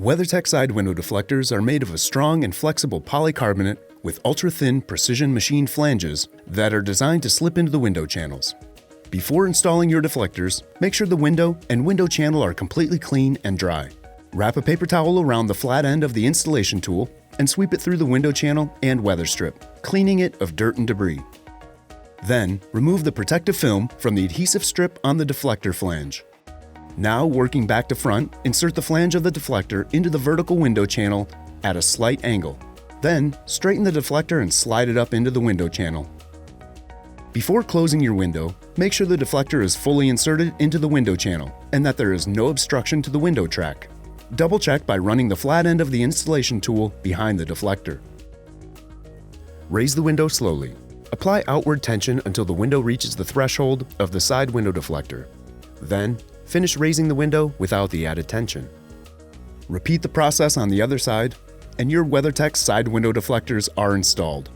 WeatherTech Side Window Deflectors are made of a strong and flexible polycarbonate with ultra-thin precision machined flanges that are designed to slip into the window channels. Before installing your deflectors, make sure the window and window channel are completely clean and dry. Wrap a paper towel around the flat end of the installation tool and sweep it through the window channel and weather strip, cleaning it of dirt and debris. Then, remove the protective film from the adhesive strip on the deflector flange. Now, working back to front, insert the flange of the deflector into the vertical window channel at a slight angle. Then, straighten the deflector and slide it up into the window channel. Before closing your window, make sure the deflector is fully inserted into the window channel and that there is no obstruction to the window track. Double check by running the flat end of the installation tool behind the deflector. Raise the window slowly. Apply outward tension until the window reaches the threshold of the side window deflector. Then, finish raising the window without the added tension. Repeat the process on the other side, and your WeatherTech side window deflectors are installed.